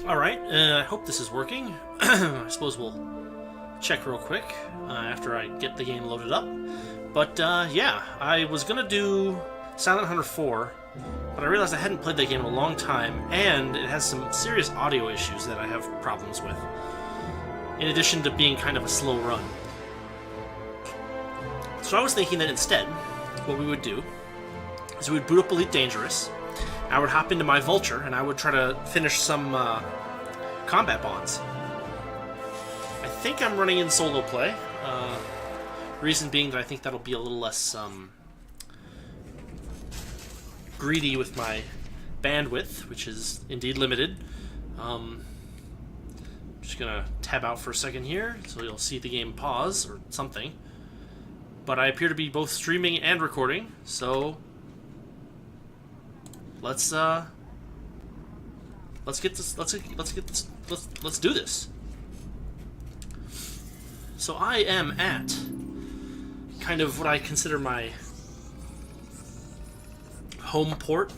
Alright, I hope this is working. I suppose we'll check real quick after I get the game loaded up. But yeah, I was gonna do Silent Hunter 4, but I realized I hadn't played that game in a long time, and it has some serious audio issues that I have problems with, in addition to being kind of a slow run. So I was thinking that instead, what we would do is we would boot up Elite Dangerous, I would hop into my Vulture, and I would try to finish some combat bonds. I think I'm running in solo play. Reason being that I think that'll be a little less greedy with my bandwidth, which is indeed limited. Just gonna tab out for a second here, so you'll see the game pause or something. But I appear to be both streaming and recording, so let's do this. So I am at kind of what I consider my home port.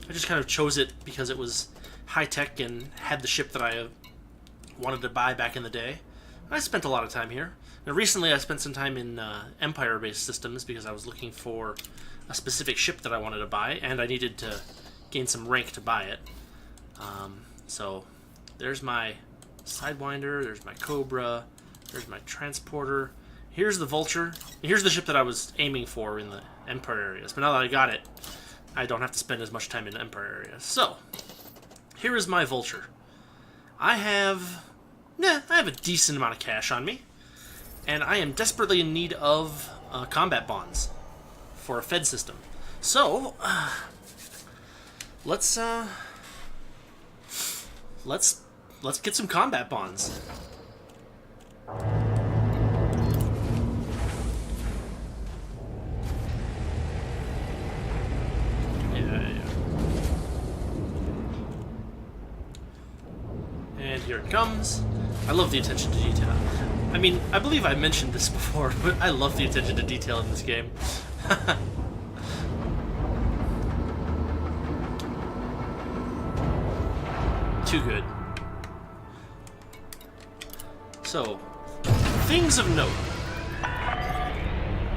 I just kind of chose it because it was high-tech and had the ship that I wanted to buy back in the day. I spent a lot of time here. Now, recently I spent some time in Empire-based systems because I was looking for a specific ship that I wanted to buy, and I needed to gain some rank to buy it. So there's my Sidewinder, there's my Cobra, there's my Transporter. Here's the Vulture. Here's the ship that I was aiming for in the Empire areas. But now that I got it, I don't have to spend as much time in the Empire areas. So, here is my Vulture. I have a decent amount of cash on me, and I am desperately in need of combat bonds for a Fed system. So, let's get some combat bonds. And here it comes. I love the attention to detail. I mean, I believe I mentioned this before, but I love the attention to detail in this game. Too good. So, things of note.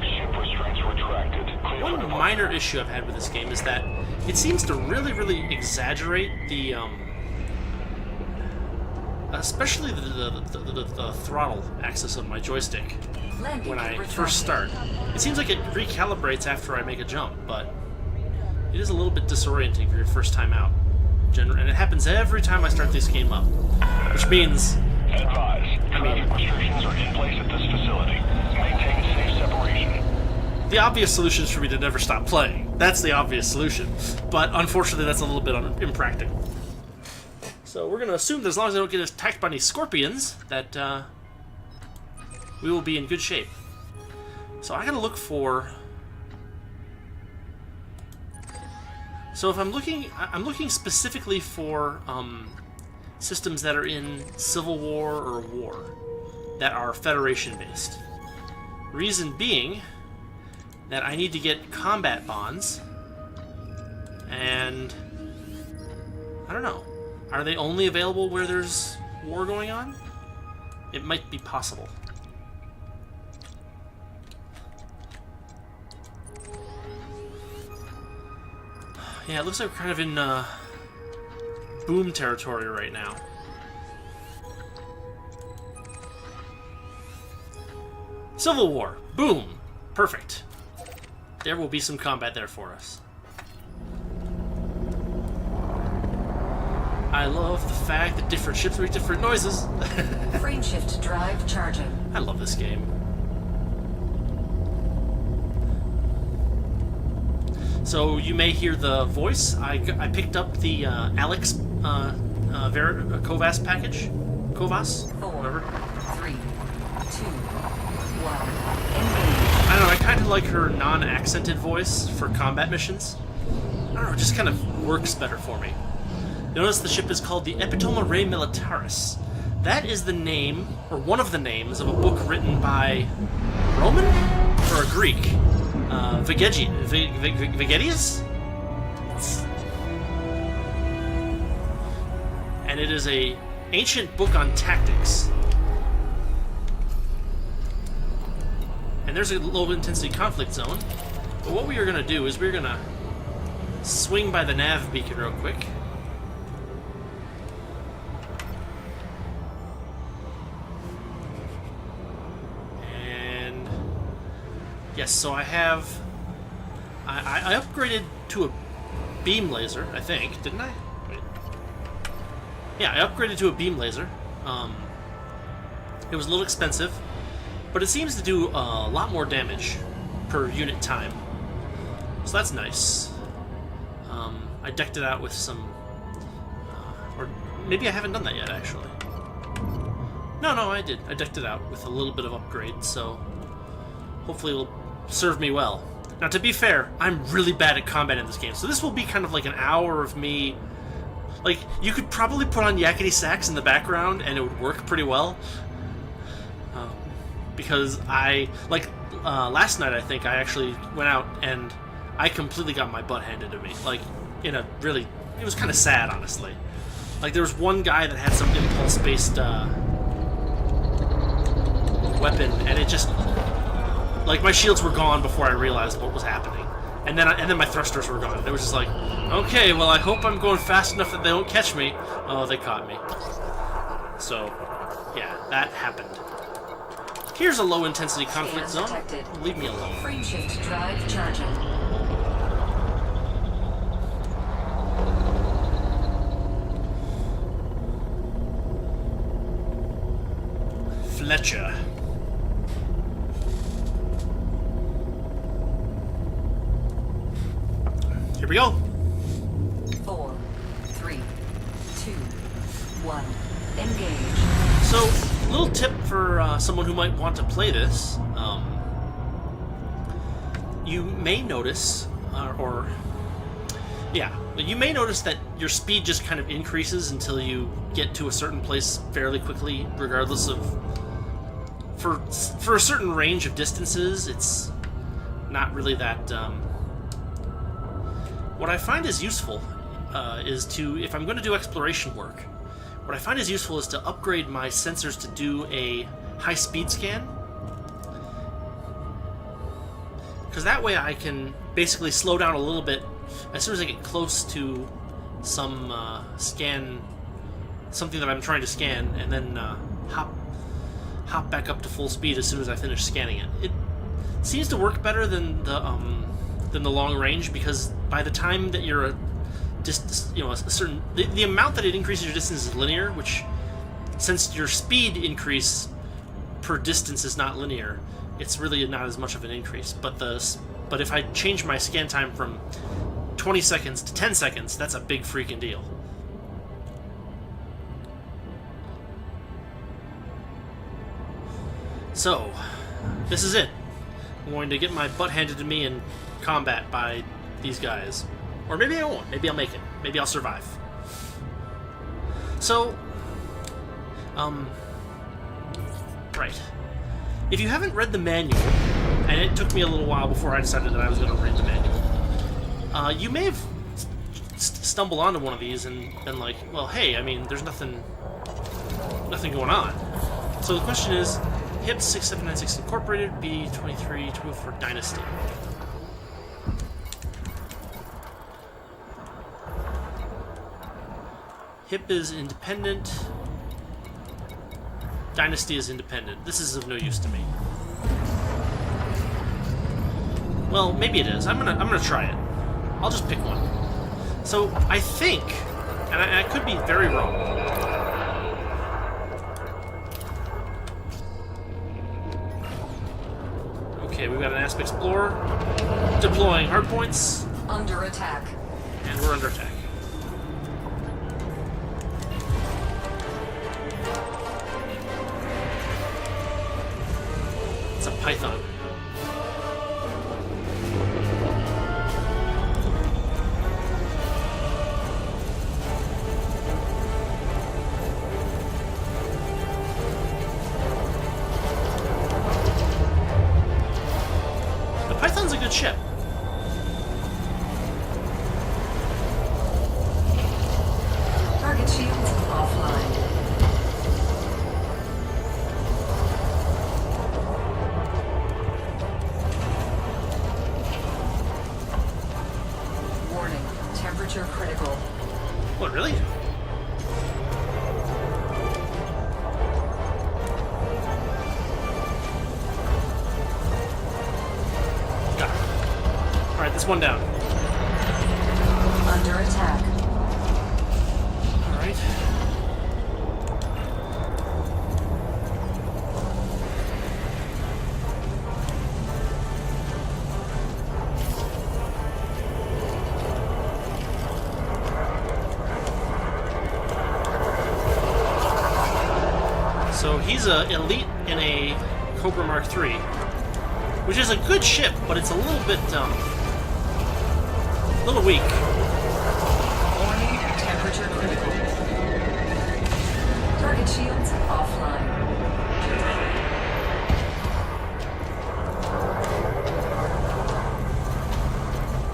Ship restraints retracted. Clear for One minor issue I've had with this game is that it seems to really exaggerate the especially the throttle axis of my joystick when I first start. It seems like it recalibrates after I make a jump, but it is a little bit disorienting for your first time out. And it happens every time I start this game up, which means, Advise. Traffic restrictions are in place at this facility. Maintain safe separation. the obvious solution is for me to never stop playing. That's the obvious solution, but unfortunately that's a little bit impractical. So we're going to assume that as long as I don't get attacked by any scorpions, that we will be in good shape. So I got to look for... So if I'm looking specifically for systems that are in Civil War or War, that are Federation-based. Reason being that I need to get combat bonds, and I don't know. Are they only available where there's war going on? It might be possible. Yeah, it looks like we're kind of in boom territory right now. Civil War. Boom. Perfect. There will be some combat there for us. I love the fact that different ships make different noises. Frame shift drive charging. I love this game. So you may hear the voice. I picked up the Alex Kovas package. Kovas? 4, Whatever. 3, 2, 1. Engage. I don't know, I kind of like her non-accented voice for combat missions. I don't know, it just kind of works better for me. Notice the ship is called the Epitoma Rei Militaris. That is the name, or one of the names, of a book written by Roman? Or a Greek? Vegetius? and it is a ancient book on tactics. And there's a low-intensity conflict zone. But what we are going to do is we're going to swing by the nav beacon real quick. And yes, so I have... I upgraded to a beam laser, I think, didn't I? Wait. Yeah, I upgraded to a beam laser. It was a little expensive, but it seems to do a lot more damage per unit time. So that's nice. I decked it out with some... or maybe I haven't done that yet, actually. No, I did. I decked it out with a little bit of upgrade, so hopefully it'll serve me well. Now, to be fair, I'm really bad at combat in this game, so this will be kind of like an hour of me... Like, you could probably put on yakety sax in the background, and it would work pretty well. Because last night, I think, I actually went out and I completely got my butt handed to me. Like, in a really... It was kind of sad, honestly. Like, there was one guy that had some impulse-based weapon, and it just... Like, my shields were gone before I realized what was happening. And then my thrusters were gone. It was just like, okay, well, I hope I'm going fast enough that they don't catch me. Oh, they caught me. So, yeah, that happened. Here's a low-intensity conflict zone. Detected. Leave me alone. Frameshift drive charging. Fletcher. Here we go. 4, 3, 2, 1. Engage. So, little tip for someone who might want to play this. You may notice, you may notice that your speed just kind of increases until you get to a certain place fairly quickly, regardless of... For a certain range of distances, it's not really that... What I find is useful is to, if I'm going to do exploration work, what I find is useful is to upgrade my sensors to do a high-speed scan. Because that way I can basically slow down a little bit as soon as I get close to some something that I'm trying to scan, and then hop back up to full speed as soon as I finish scanning it. It seems to work better than the long range, because by the time that you're the amount that it increases your distance is linear, which, since your speed increase per distance is not linear, it's really not as much of an increase. But if I change my scan time from 20 seconds to 10 seconds, that's a big freaking deal. So, this is it. I'm going to get my butt handed to me in combat by these guys. Or maybe I won't. Maybe I'll make it. Maybe I'll survive. So, right. If you haven't read the manual, and it took me a little while before I decided that I was going to read the manual, you may have stumbled onto one of these and been like, well, hey, I mean, there's nothing going on. So the question is, HIP 6796 Incorporated, B2324 Dynasty. HIP is independent. Dynasty is independent. This is of no use to me. Well, maybe it is. I'm gonna try it. I'll just pick one. So I think, and I could be very wrong. Okay, we've got an Asp Explorer deploying hardpoints. Under attack. And we're under attack. It's a Python. The Python's a good ship. Target shields offline. Warning. Temperature critical. What, really? Got it. Alright, this one down. Under attack. Alright. So he's a elite in a Cobra Mark III, which is a good ship, but it's a little bit, a little weak. Warning. Temperature critical. Target shields offline.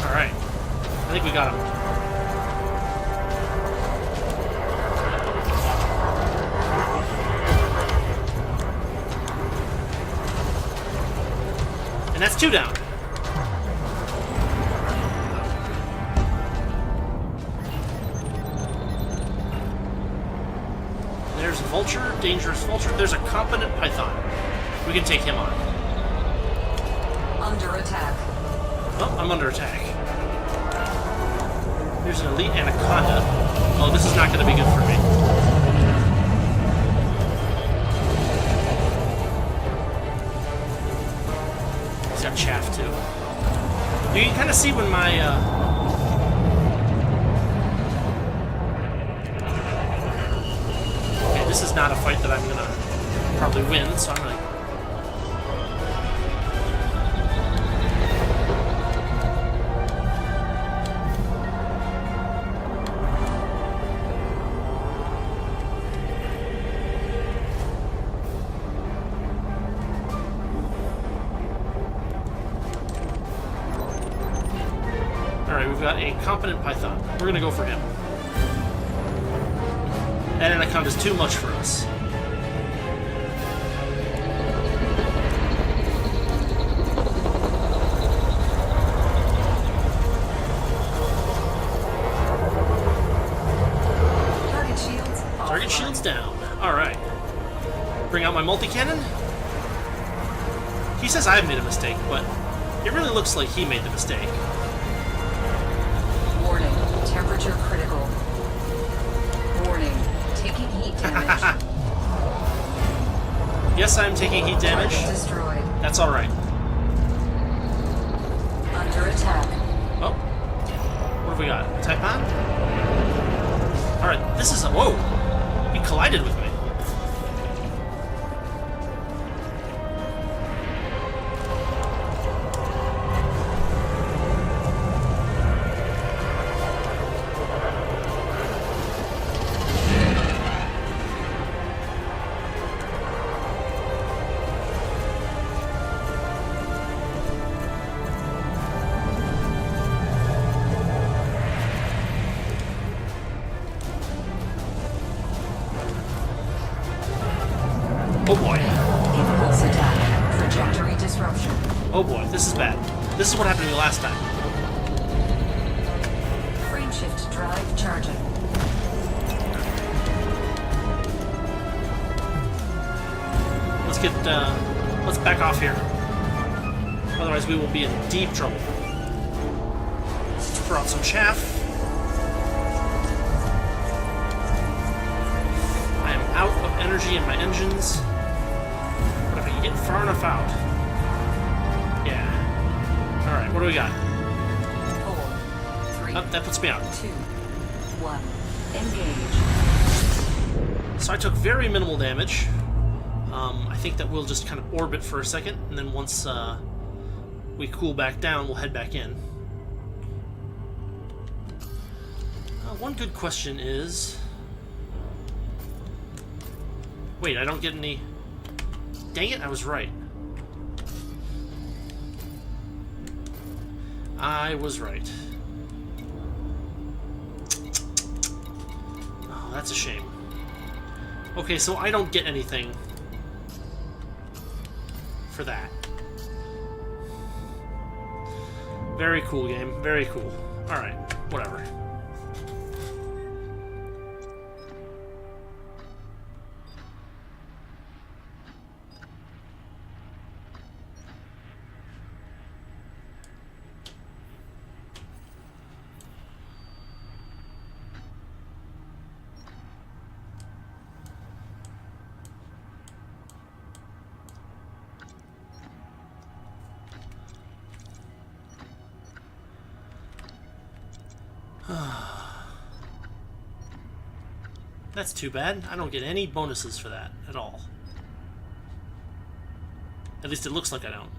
Alright. I think we got him. And that's 2 down. There's Vulture, dangerous Vulture. There's a competent Python. We can take him on. Under attack. Oh, I'm under attack. There's an elite Anaconda. Oh, this is not going to be good for me. He's got chaff, too. You can kind of see when my, Okay, this is not a fight that I'm going to probably win, so I'm going to... Alright, we've got a competent Python. We're gonna go for him. That Anaconda's too much for us. Target shields offline. Target shields down. Alright. Bring out my multi-cannon. He says I've made a mistake, but it really looks like he made the mistake. Warning. Temperature critical. Warning. Taking heat damage. Yes, I'm taking heat damage. Target destroyed. That's alright. Under attack. Oh. What have we got? Taipan? Alright, this is a... Whoa! He collided with me. Oh boy. Impulse attack. Trajectory disruption. Oh boy, this is bad. This is what happened to me last time. Frame shift drive charging. Let's get, let's back off here. Otherwise we will be in deep trouble. Let's throw out some chaff. I am out of energy in my engines. But if I can get far enough out... Yeah. Alright, what do we got? 4, 3, Oh, that puts me out. 2, 1. Engage. So I took very minimal damage. I think that we'll just kind of orbit for a second, and then once we cool back down, we'll head back in. One good question is... Wait, I don't get any... Dang it, I was right. I was right. Oh, that's a shame. Okay, so I don't get anything for that. Very cool game. Very cool. Alright. whatever. That's too bad. I don't get any bonuses for that at all. At least it looks like I don't.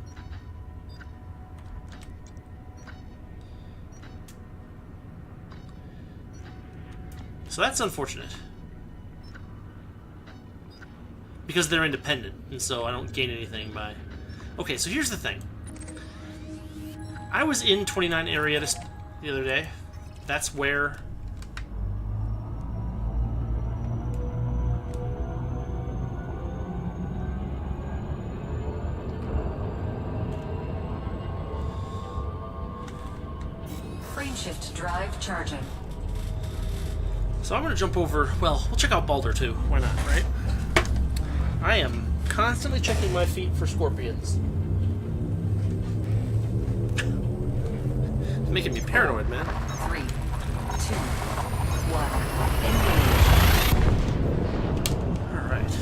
So that's unfortunate. Because they're independent, and so I don't gain anything by... Okay, so here's the thing. I was in 29 area the other day. That's where... Frameshift drive charging. So I'm going to jump over... Well, we'll check out Baldur too. Why not, right? I am constantly checking my feet for scorpions. It's making me paranoid, man. 3, 2, 1. Engage. Alright.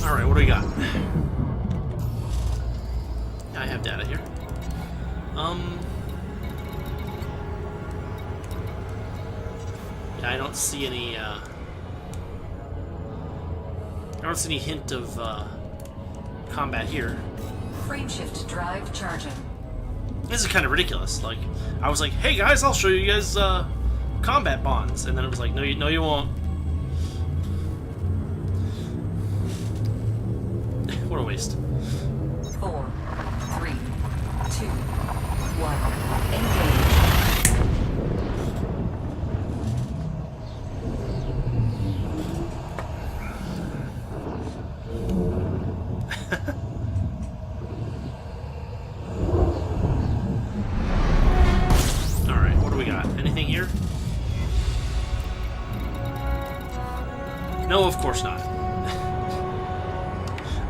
Alright, what do we got? I have data here. Yeah, I don't see any, I don't see any hint of, combat here. Frameshift drive charging. This is kind of ridiculous. Like, I was like, hey guys, I'll show you guys, combat bonds. And then it was like, no, you won't. What a waste. 4, 3, 2, 1. Engage. Alright, what do we got? Anything here? No, of course not.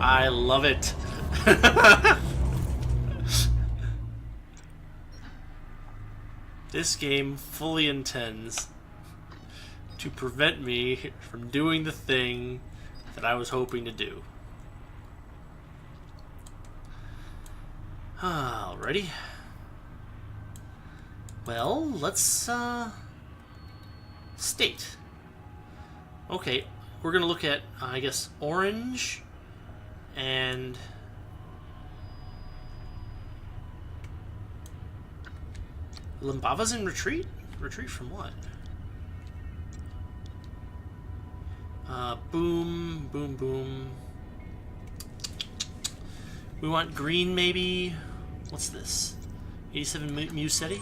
I love it. This game fully intends to prevent me from doing the thing that I was hoping to do. Alrighty. Well, let's, state. Okay, we're gonna look at, I guess, orange and... Limbava's in retreat? Retreat from what? Boom, boom, boom. We want green, maybe. What's this? 87 Musetti?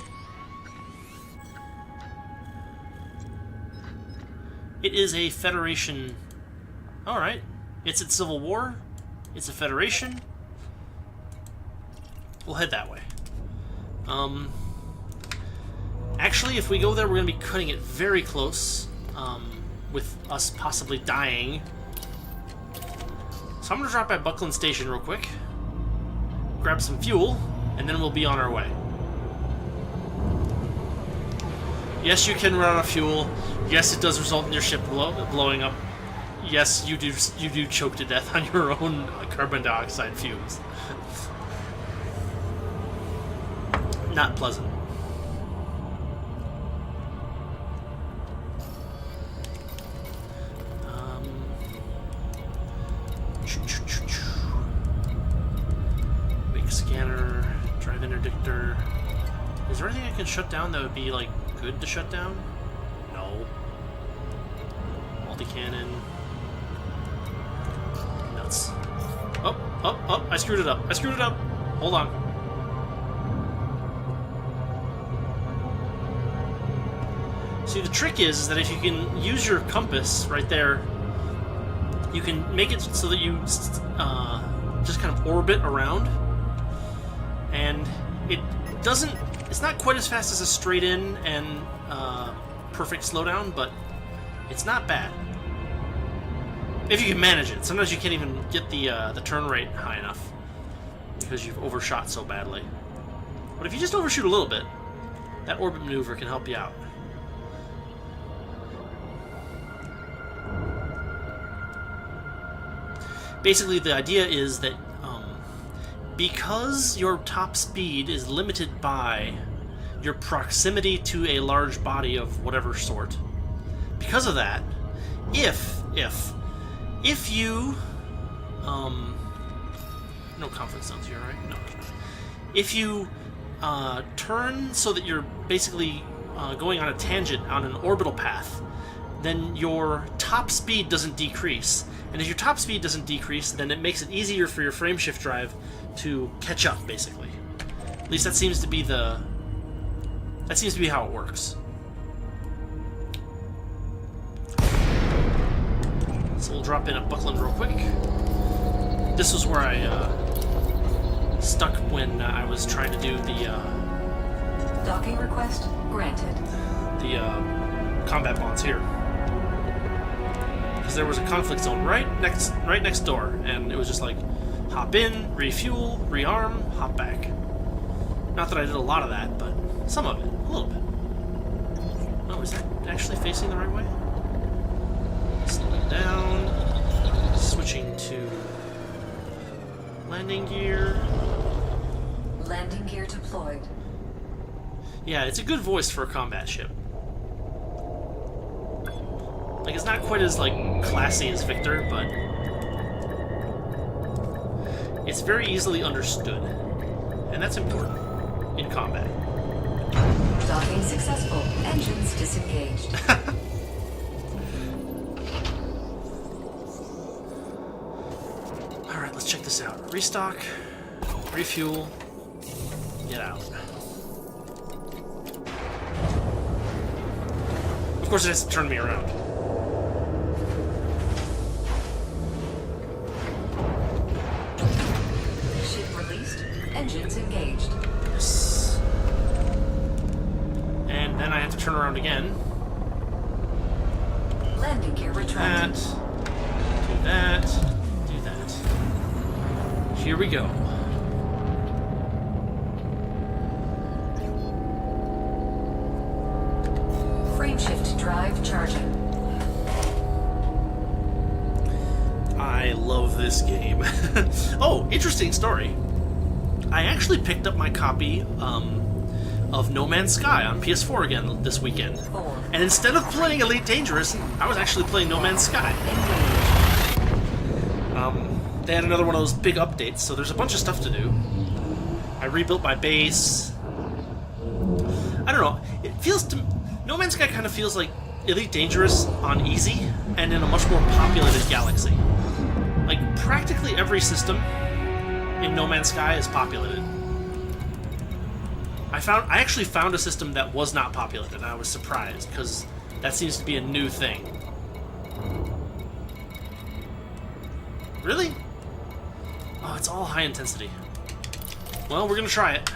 It is a Federation... Alright. It's at Civil War. It's a Federation. We'll head that way. Actually, if we go there, we're going to be cutting it very close, with us possibly dying. So I'm going to drop at Buckland Station real quick, grab some fuel, and then we'll be on our way. Yes, you can run out of fuel. Yes, it does result in your ship blowing up. Yes, you do choke to death on your own carbon dioxide fumes. Not pleasant. Wake scanner, drive interdictor. Is there anything I can shut down that would be, like, good to shut down? No. Multi-cannon. Nuts. Oh, I screwed it up. Hold on. See, the trick is that if you can use your compass right there, you can make it so that you just kind of orbit around, and it's not quite as fast as a straight in and perfect slowdown, but it's not bad if you can manage it. Sometimes you can't even get the turn rate high enough because you've overshot so badly. But if you just overshoot a little bit, that orbit maneuver can help you out. Basically, the idea is that because your top speed is limited by your proximity to a large body of whatever sort, because of that, if you no conflict zones here, right? No. If you turn so that you're basically going on a tangent on an orbital path, then your top speed doesn't decrease. And if your top speed doesn't decrease, then it makes it easier for your frameshift drive to catch up, basically. At least that seems to be how it works. So we'll drop in at Buckland real quick. This was where I stuck when I was trying to do the Docking request granted. the combat bonds here. Because there was a conflict zone right next door, and it was just like hop in, refuel, rearm, hop back. Not that I did a lot of that, but some of it, a little bit. Oh, is that actually facing the right way? Slowing down, switching to landing gear. Landing gear deployed. Yeah, it's a good voice for a combat ship. Like, it's not quite as, like, classy as Victor, but it's very easily understood. And that's important in combat. Docking successful. Engines disengaged. Alright, let's check this out. Restock, refuel, get out. Of course it has to turn me around. Ship released. Engines engaged. Yes. And then I have to turn around again. Landing gear retracted. Do that. Do that. Here we go. Frameshift drive charging. I love this game. Oh, interesting story. I actually picked up my copy of No Man's Sky on PS4 again this weekend. 4. And instead of playing Elite Dangerous, I was actually playing No Man's Sky. They had another one of those big updates, so there's a bunch of stuff to do. I rebuilt my base. I don't know. It feels to No Man's Sky kind of feels like Elite Dangerous on easy and in a much more populated galaxy. Like, practically every system in No Man's Sky is populated. I actually found a system that was not populated, and I was surprised, because that seems to be a new thing. Really? Oh, it's all high intensity. Well, we're gonna try it.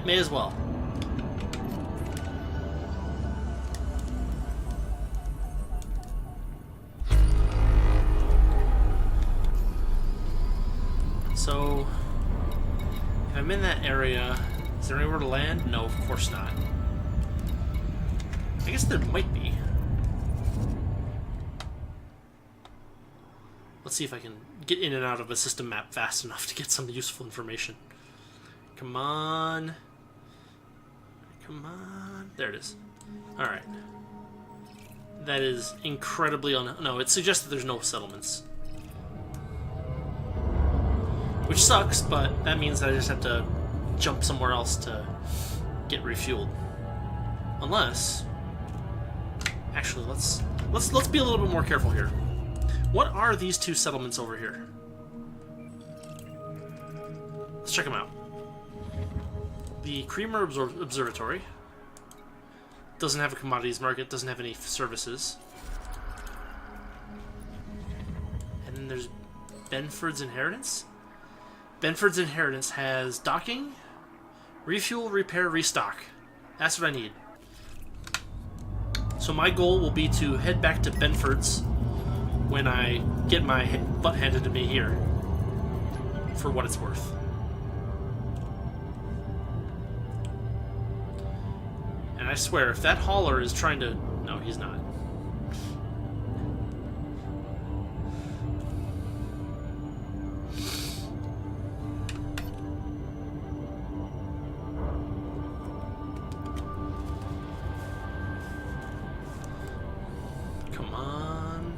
May as well. So, if I'm in that area, is there anywhere to land? No, of course not. I guess there might be. Let's see if I can get in and out of a system map fast enough to get some useful information. Come on. Come on. There it is. Alright. That is incredibly no, it suggests that there's no settlements. Which sucks, but that means that I just have to jump somewhere else to get refueled. Unless, actually, let's be a little bit more careful here. What are these two settlements over here? Let's check them out. The Creamer Observatory, doesn't have a commodities market, doesn't have any services. And then there's Benford's Inheritance. Benford's Inheritance has docking, refuel, repair, restock. That's what I need. So my goal will be to head back to Benford's when I get my butt handed to me here, for what it's worth. And I swear, if that hauler is trying to... No, he's not. Come on.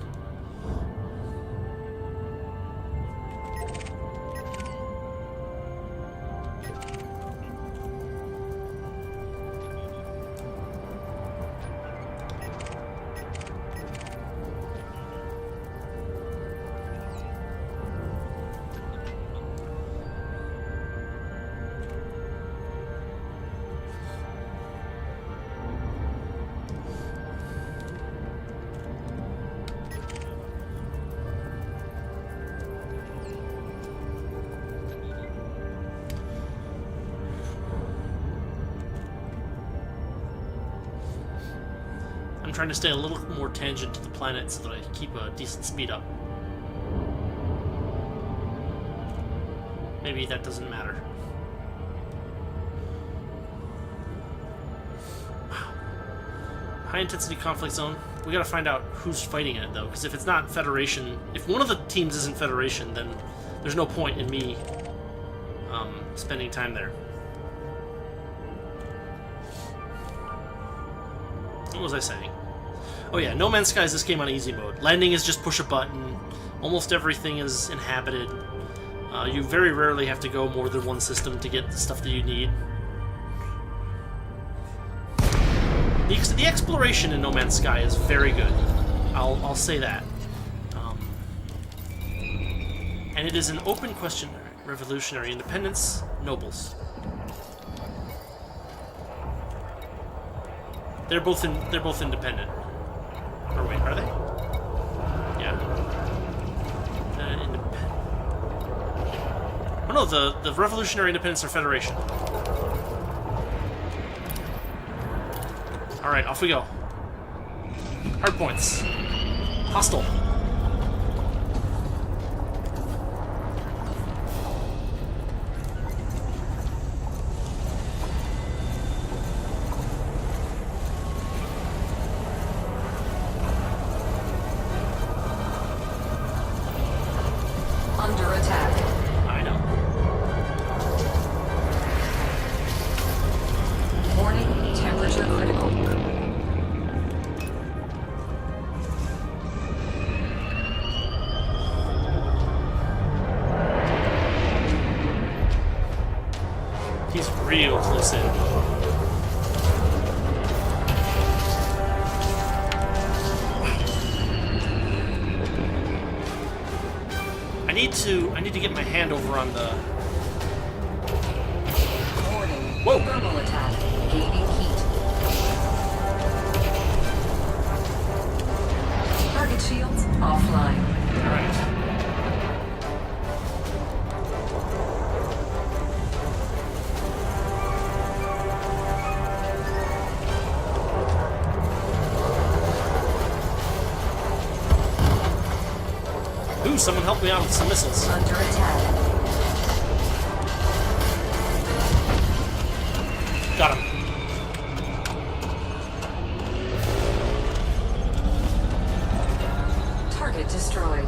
I'm trying to stay a little more tangent to the planet so that I keep a decent speed up. Maybe that doesn't matter. Wow. High intensity conflict zone. We gotta find out who's fighting it though, because if it's not Federation, if one of the teams isn't Federation, then there's no point in me spending time there. What was I saying? Oh yeah, No Man's Sky is this game on easy mode. Landing is just push a button. Almost everything is inhabited. You very rarely have to go more than one system to get the stuff that you need. The exploration in No Man's Sky is very good. I'll say that. And it is an open question. Revolutionary independence, nobles. They're both independent. Or wait, are they? Yeah. Independent. Oh no, the Revolutionary Independence are Federation. Alright, off we go. Hard points. Hostile. Under attack. I know. Warning, temperature critical. He's real close in. I need to get my hand over on the... Warning. Whoa. Thermal attack. Gaining heat. Target shields offline. Alright. Ooh, someone help me out with some missiles. Under attack. Got him. Target destroyed.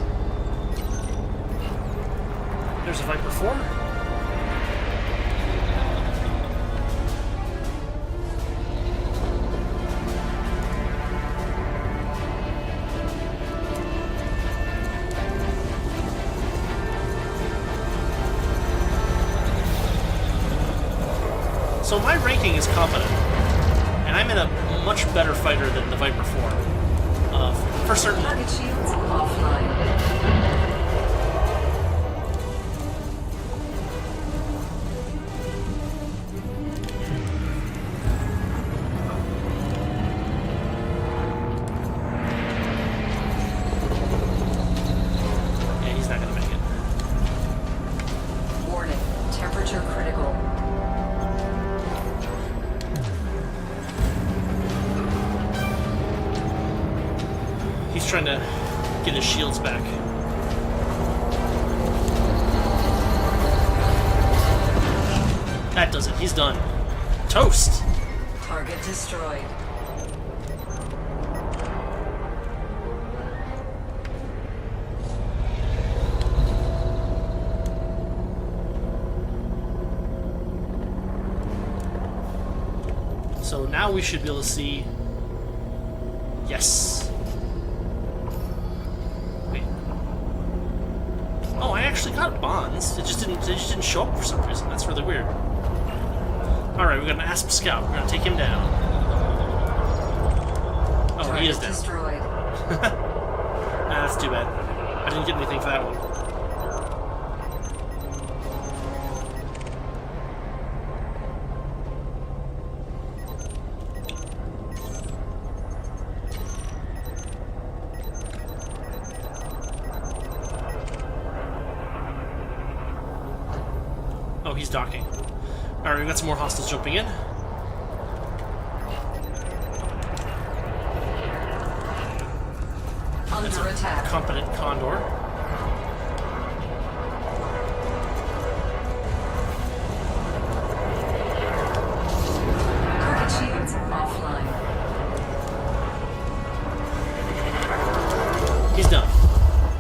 There's a Viper 4. So my ranking is competent, and I'm in a much better fighter than the Viper 4. For certain. Target shields offline. He's trying to get his shields back. That does it. He's done. Toast! Target destroyed. So now we should be able to see. Yes. Wait. Oh, I actually got bonds. It just didn't show up for some reason. That's really weird. All right, we got an Asp Scout. We're gonna take him down. Oh, Target he is down. destroyed. Nah, that's too bad. I didn't get anything for that one. Oh, he's docking. Alright, we got some more hostiles jumping in. That's Under a attack. competent Condor. Target shields offline. He's done.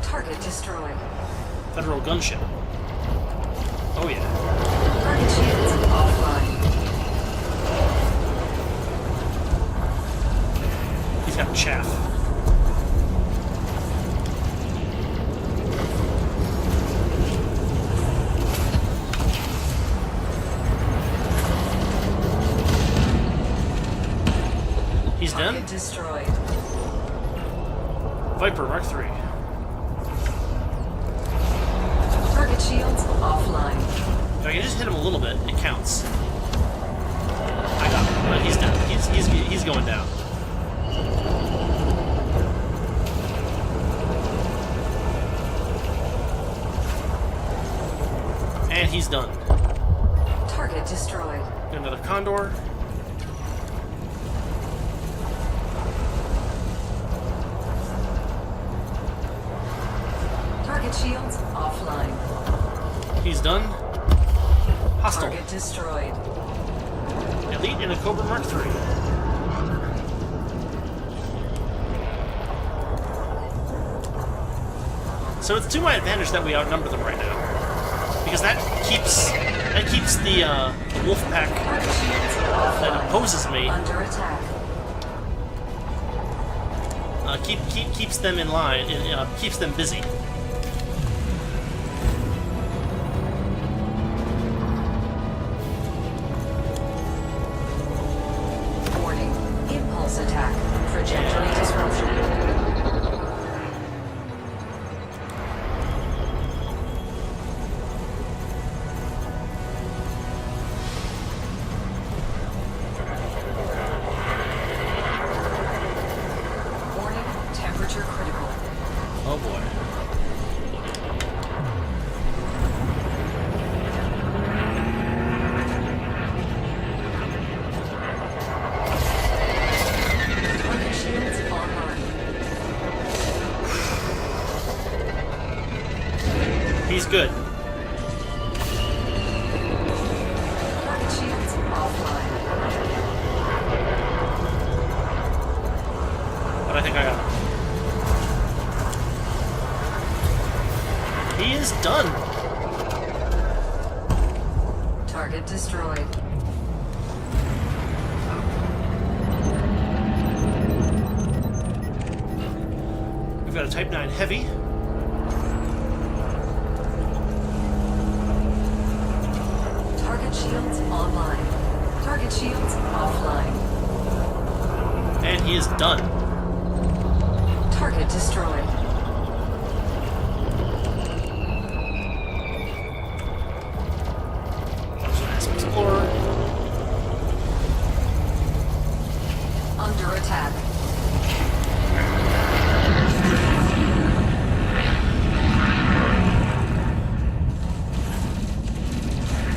Target destroyed. Federal gunship. Oh yeah. Target shields offline. He's got chaff. He's done. Target destroyed. Viper Mark III. Target shields offline. If I can just hit him a little bit, it counts. I got him. But he's down. He's going down. And he's done. Target destroyed. Another Condor. Target shields offline. He's done. Hostile. Target destroyed. Elite and a Cobra Mark III. So it's to my advantage that we outnumber them right now, because that keeps the wolf pack Target shields that offline. opposes me Under attack. keeps them in line. Keeps them busy. Warning. Impulse attack. Trajectory disruption. Warning. Temperature critical. Oh boy. Target shields online. He's good. Target shields offline. But I think I got him. He is done. Target destroyed. We've got a Type 9 Heavy. Target shields online. Target shields offline. And he is done. Target destroyed. There's an Asp Explorer. Under attack.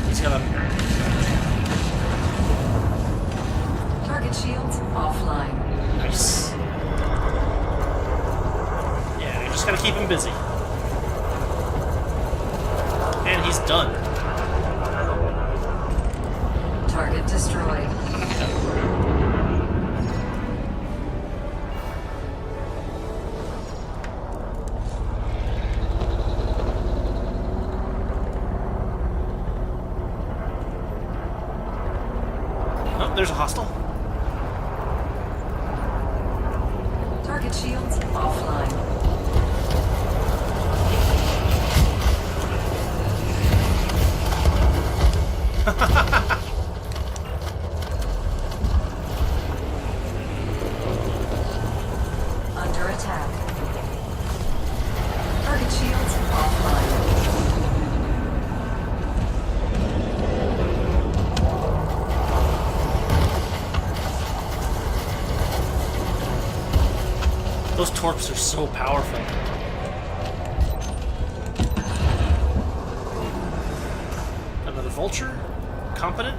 He's got a Target shields offline. nice. Just gotta keep him busy. And he's done. Target destroyed. Oh, there's a hostile. Target shields offline. Under attack. Target shields offline. Those torps are so powerful. Another vulture? Competent?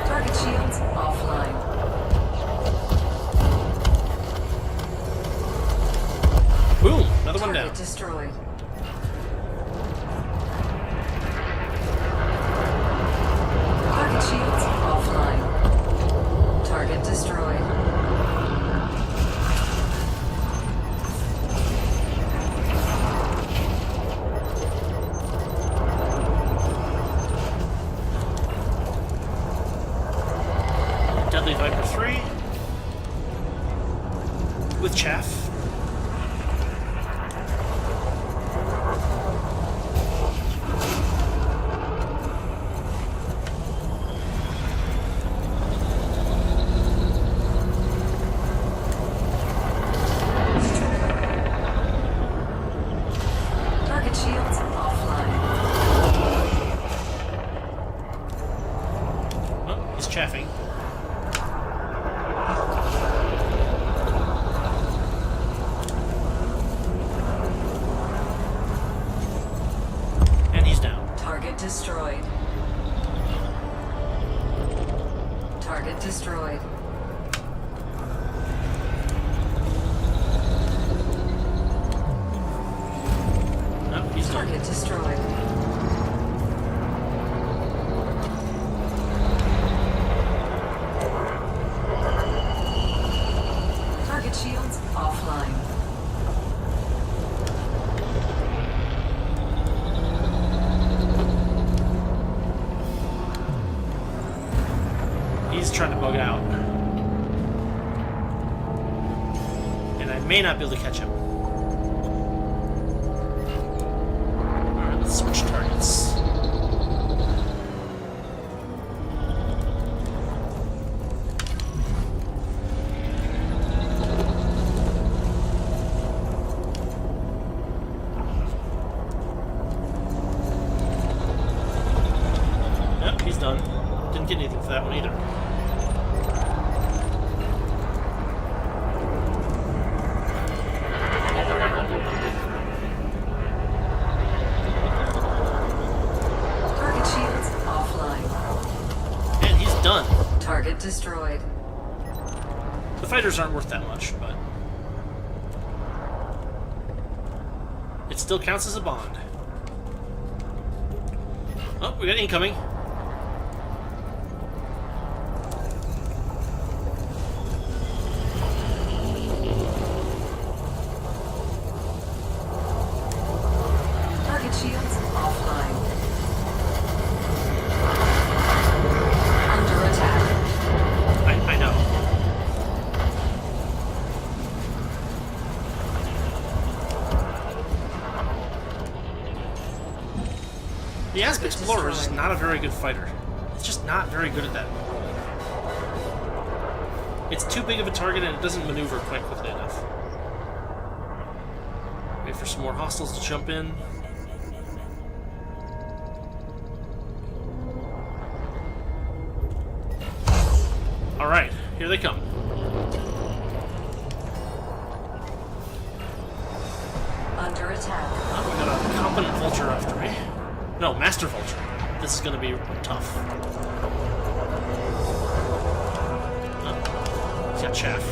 Target shields offline. Boom! Another one down. Target destroyed. Target shields offline. Target destroyed. Deadly Viper 3. With chaff. Target shields offline. Oh, he's chaffing. And he's down. Target destroyed. Target destroyed. Oh, he's done. Target destroyed. Target shields offline. He's trying to bug out. And I may not be able to catch him. Alright, let's switch targets. Yep, he's done. Didn't get anything for that one either. Target shields offline. And he's done. Target destroyed. The fighters aren't worth that much, but it still counts as a bond. Oh, we got incoming. Target shields offline. Under attack. I know. The Asp Explorer is just not a very good fighter. It's just not very good at that. It's too big of a target and it doesn't maneuver quite quickly enough. Wait for some more hostiles to jump in. Alright, here they come. Under attack. Oh, we got a competent vulture after me. No, master vulture. This is going to be tough. Oh, he's got chaff.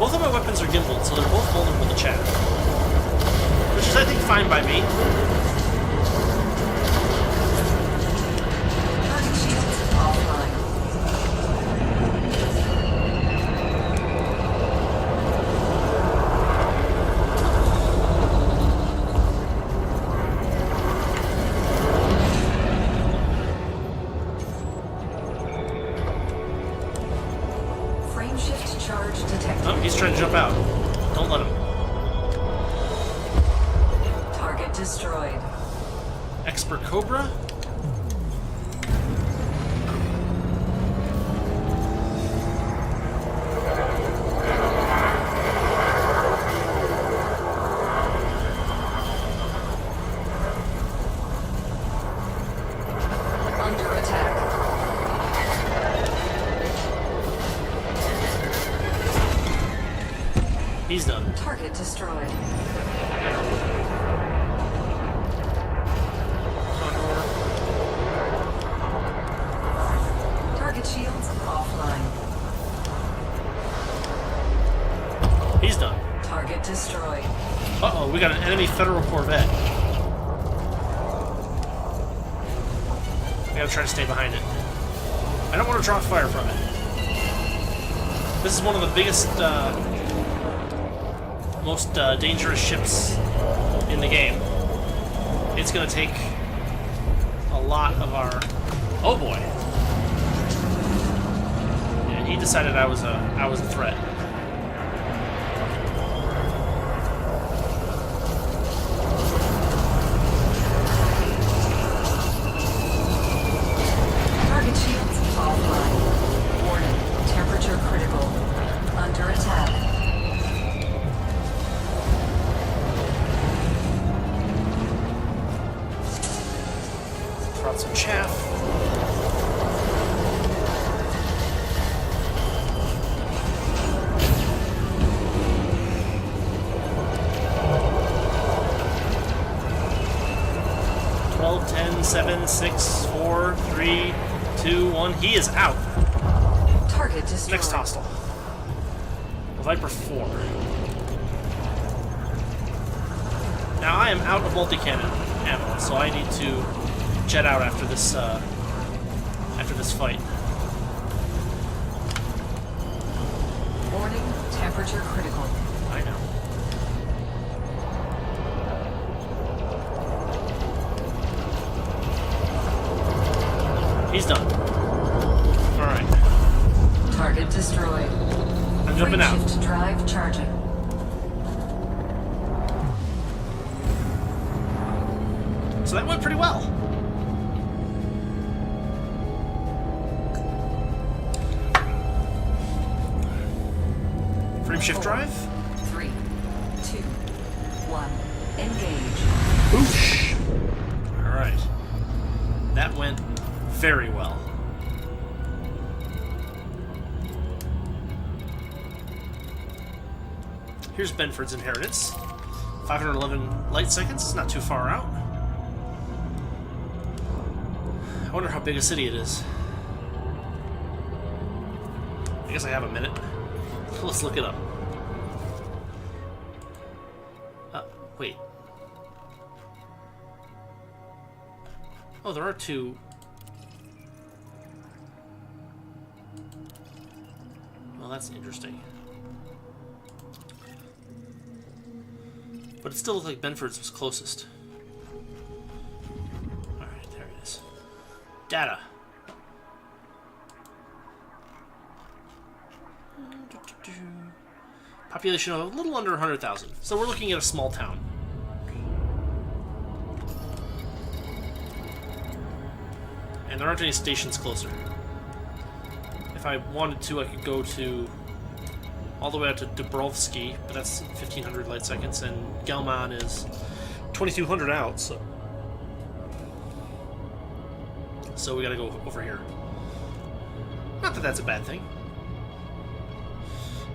Both of my weapons are gimbaled, so they're both vulnerable to chaff. Which is, I think, fine by me. Target shields offline. Frame shift charge detected. Oh, he's trying to jump out. Don't let him. Target destroyed. Expert Cobra? Under attack. He's done. Target destroyed. Target shields offline. He's done. Target destroyed. Uh-oh, we got an enemy Federal Corvette. I gotta try to stay behind it. I don't want to draw fire from it. This is one of the biggest, most dangerous ships in the game. It's gonna take a lot of our... Oh boy. Yeah, he decided I was a threat. Target shields offline. Warning. Temperature critical. Under attack. Throw out some chaff. Twelve, 10, 7, 6, 4, 3, 2, 1. He is out. Target destroyed. Next hostile. Viper 4. Now I am out of multi-cannon ammo, so I need to jet out after this fight. Warning. Temperature critical. I know. He's done. Alright. Target destroyed. I'm jumping out. Shift drive charging. So that went pretty well. Frame shift drive. 3, 2, 1. Engage. Boosh! Alright. That went very well. Here's Benford's inheritance. 511 light seconds. It's not too far out. I wonder how big a city it is. I guess I have a minute. Let's look it up. Wait. Oh, there are two. Well, that's interesting. But it still looked like Benford's was closest. Alright, there it is. Data. Population of a little under 100,000. So we're looking at a small town. And there aren't any stations closer. If I wanted to, I could go to all the way out to Dubrovsky, but that's 1,500 light seconds, and Gelman is 2,200 out, so we gotta go over here. Not that that's a bad thing.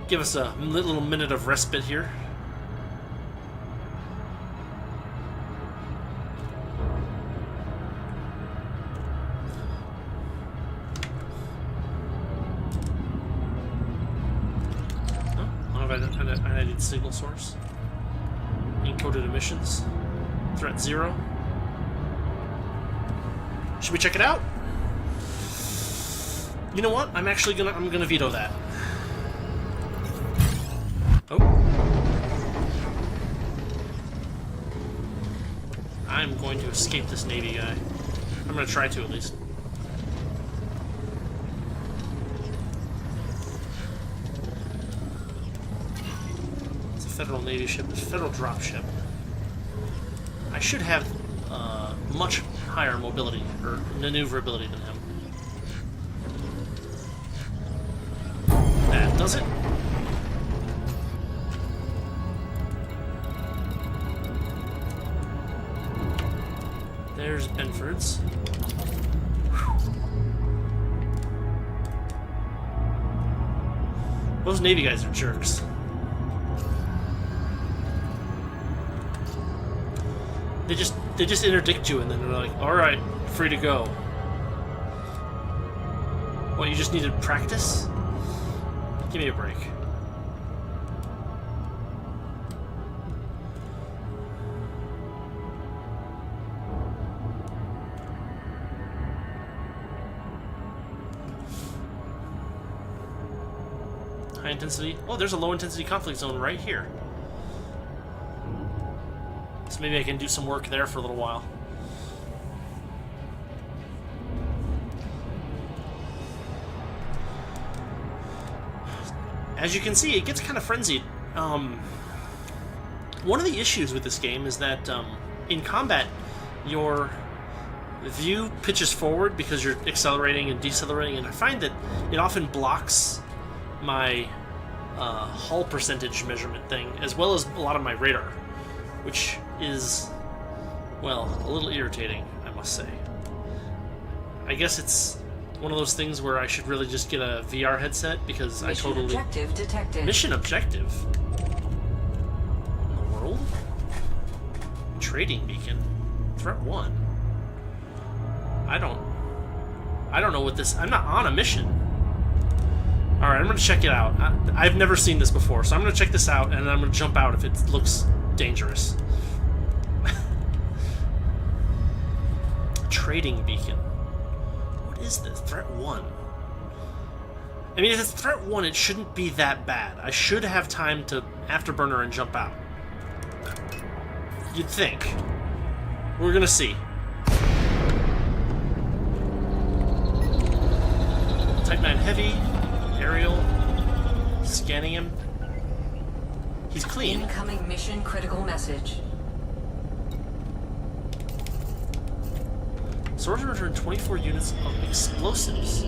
Give us a little minute of respite here. unidentified signal source. Encoded emissions. Threat 0. Should we check it out? You know what? I'm gonna veto that. Oh. I'm going to escape this Navy guy. I'm gonna try to, at least. It's a Federal Navy ship. It's a Federal drop ship. I should have much higher mobility, or maneuverability than him. That does it. There's Benford's. Whew. Those Navy guys are jerks. They just interdict you and then they're like, alright, free to go. What, you just needed practice? Give me a break. High intensity. Oh, there's a low intensity conflict zone right here. So maybe I can do some work there for a little while. As you can see, it gets kind of frenzied. One of the issues with this game is that in combat, your view pitches forward because you're accelerating and decelerating, and I find that it often blocks my hull percentage measurement thing, as well as a lot of my radar, which is, well, a little irritating, I must say. I guess it's one of those things where I should really just get a VR headset, because I totally... Mission objective detected. Mission objective? In the world? Trading beacon? Threat 1? I don't know what this... I'm not on a mission. Alright, I'm gonna check it out. I've never seen this before, so I'm gonna check this out, and I'm gonna jump out if it looks dangerous. Trading beacon. What is this? Threat 1. I mean, if it's threat 1, it shouldn't be that bad. I should have time to afterburner and jump out. You'd think. We're gonna see. Type 9 heavy. Aerial. Scanning him. He's clean. Incoming mission critical message. Source return 24 units of explosives.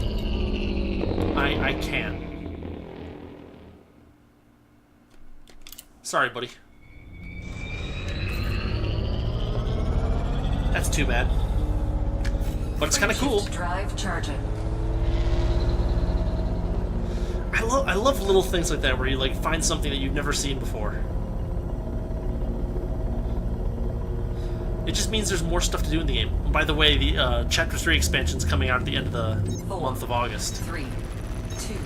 I can. Sorry, buddy. That's too bad. But it's kind of cool. Drive charging. I love little things like that where you like find something that you've never seen before. It just means there's more stuff to do in the game. By the way, the Chapter 3 expansion's coming out at the end of the month of August. 3, 2,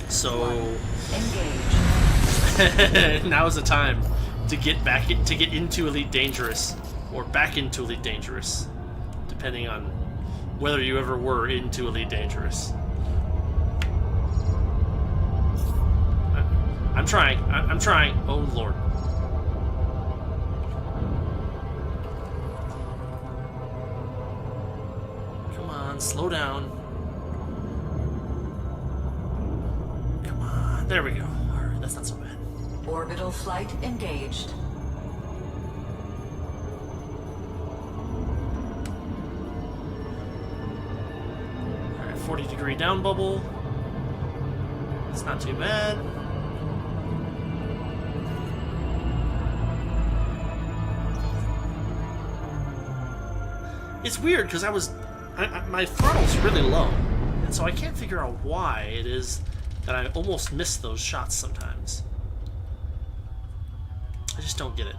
so 1, engage. Now is the time to get into Elite Dangerous, or back into Elite Dangerous, depending on whether you ever were into Elite Dangerous. I'm trying. I'm trying. Oh Lord. Slow down. Come on. There we go. Alright, that's not so bad. Orbital flight engaged. Alright, 40-degree down bubble. It's not too bad. It's weird because my throttle's really low, and so I can't figure out why it is that I almost miss those shots sometimes. I just don't get it.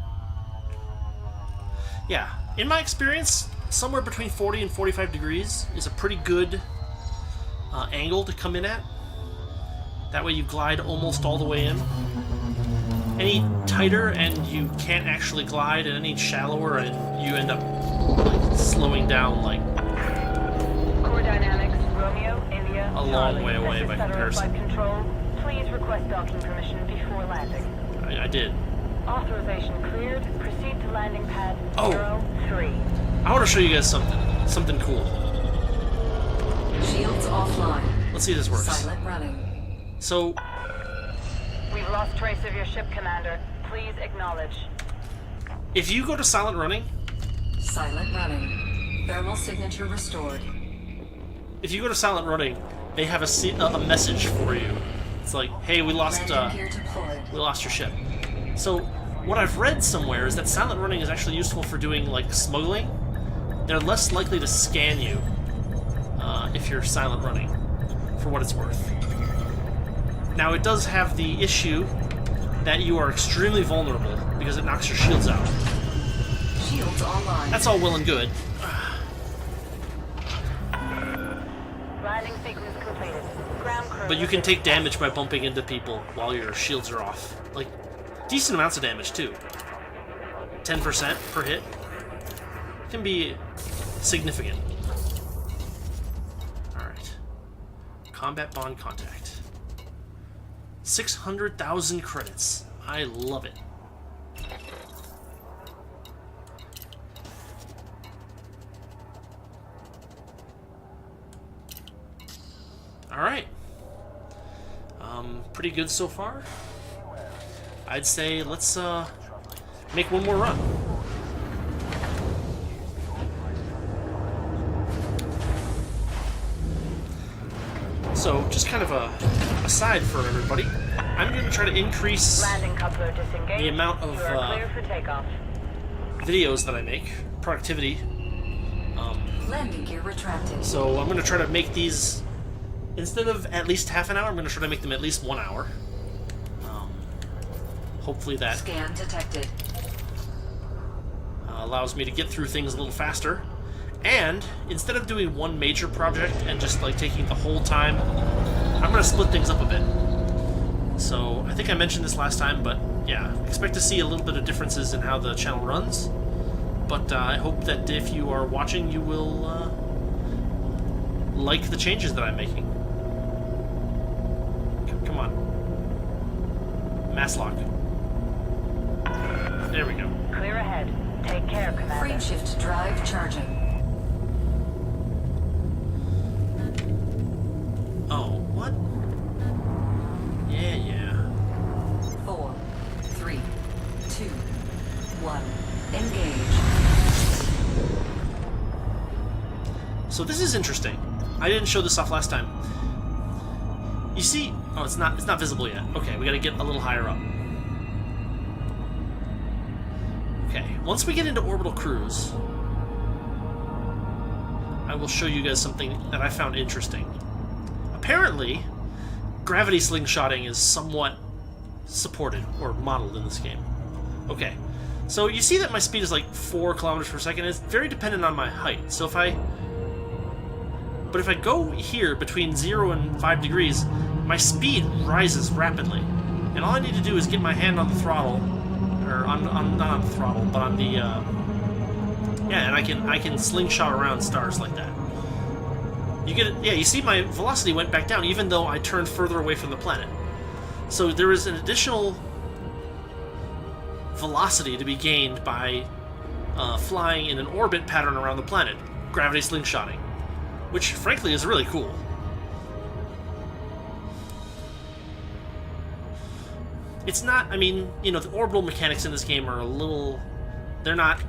Yeah, in my experience, somewhere between 40 and 45 degrees is a pretty good angle to come in at. That way you glide almost all the way in. any tighter and you can't actually glide, and any shallower and you end up like slowing down like Core dynamics, Romeo, India, a long way away by comparison. Control, please request docking permission before landing. I did. Authorization cleared. Proceed to landing pad Oh. 03. I want to show you guys something cool. Shields offline. Let's see if this works. Silent running. So We've lost trace of your ship, Commander. Please acknowledge. if you go to silent running, Silent running. Thermal signature restored. if you go to silent running, they have a message for you. It's like, hey, we lost Landing gear deployed. your ship. So what I've read somewhere is that silent running is actually useful for doing like smuggling. They're less likely to scan you if you're silent running, for what it's worth. Now it does have the issue that you are extremely vulnerable because it knocks your shields out. Shields online. That's all well and good. Landing sequence completed. Ground crew. But you can take damage by bumping into people while your shields are off. Like, decent amounts of damage, too. 10% per hit. Can be significant. Alright. Combat bond contact. 600,000 credits. I love it. Alright. Pretty good so far. I'd say let's make one more run. So, just kind of a aside for everybody, I'm going to try to increase Landing coupler disengaged. the amount of You are clear for takeoff. videos that I make, productivity. Landing gear retracted. So I'm going to try to make these, instead of at least half an hour, I'm going to try to make them at least 1 hour. Hopefully that Scan detected. allows me to get through things a little faster. And instead of doing one major project and just like taking the whole time, I'm going to split things up a bit. So I think I mentioned this last time, but yeah, expect to see a little bit of differences in how the channel runs. But I hope that if you are watching, you will like the changes that I'm making. Come on. Mass lock. There we go. Clear ahead. Take care, Commander. Frameshift drive charging. Oh, what? Yeah. 4, 3, 2, 1. Engage. So this is interesting. I didn't show this off last time. You see, oh, it's not visible yet. Okay, we got to get a little higher up. Okay, once we get into orbital cruise, I will show you guys something that I found interesting. Apparently, gravity slingshotting is somewhat supported or modeled in this game. Okay, so you see that my speed is like 4 kilometers per second. It's very dependent on my height. So if I go here between 0 and 5 degrees, my speed rises rapidly. And all I need to do is get my hand on the throttle, or not on the throttle, but on the yeah, and I can slingshot around stars like that. You get it? Yeah, you see my velocity went back down even though I turned further away from the planet. So there is an additional velocity to be gained by flying in an orbit pattern around the planet, gravity slingshotting, which frankly is really cool. It's not, I mean, you know, the orbital mechanics in this game are a little, they're not,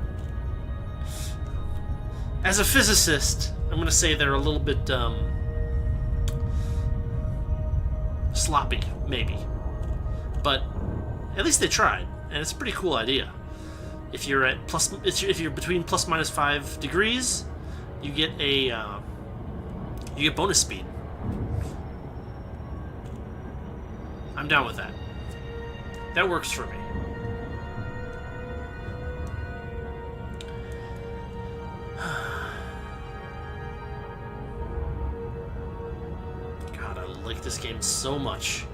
as a physicist, I'm going to say they're a little bit sloppy, maybe. But at least they tried, and it's a pretty cool idea. If you're at if you're between plus minus 5 degrees, you get bonus speed. I'm down with that. That works for me. God, I like this game so much.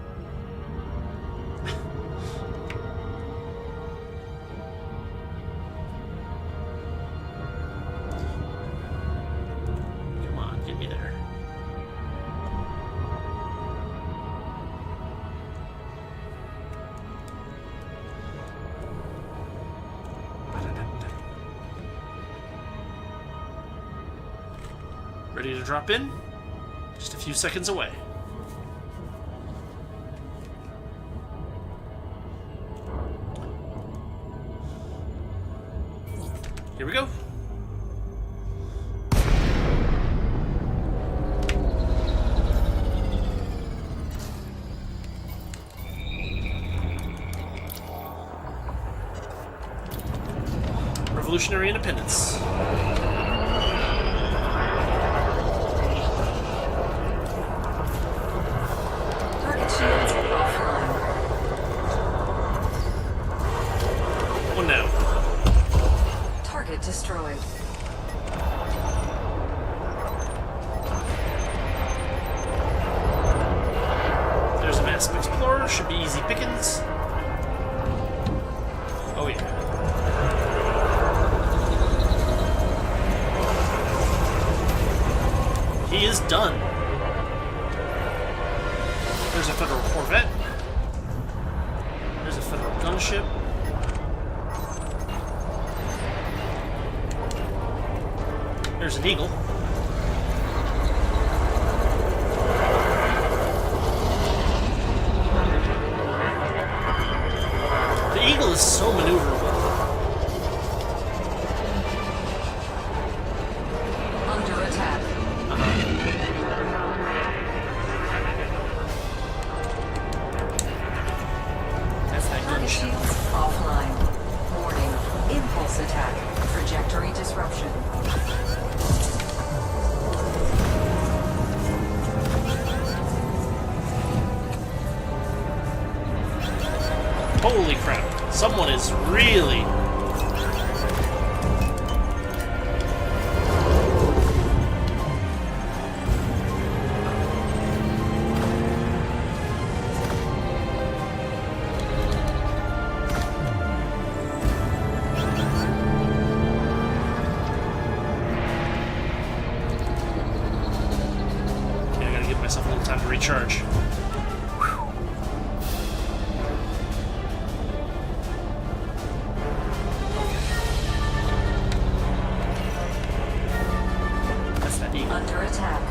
ready to drop in. Just a few seconds away. Here we go. Revolutionary independence. Target shields offline. One down. Target destroyed. There's a massive explorer. Should be easy pickings. Oh yeah. He is done. There's a federal corvette. There's a federal gunship. There's an eagle. The eagle is so maneuverable. Under attack. That's that Target gunship. shields offline. Warning. Impulse attack. Trajectory disruption. Holy crap. Someone is really... Okay, I gotta give myself a little time to recharge. That's that eagle. Under attack.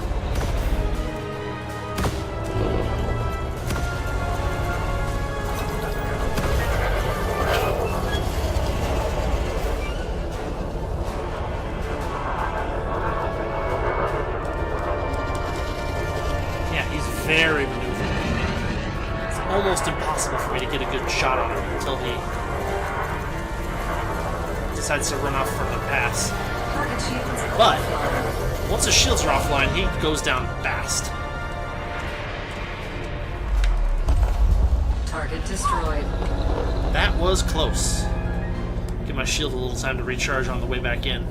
Yeah, he's very maneuverable. It's almost impossible for me to get a good shot on him until he decides to run off from the pass. Target shields But offline. once the shields are offline, he goes down fast. Target destroyed. That was close. Give my shield a little time to recharge on the way back in.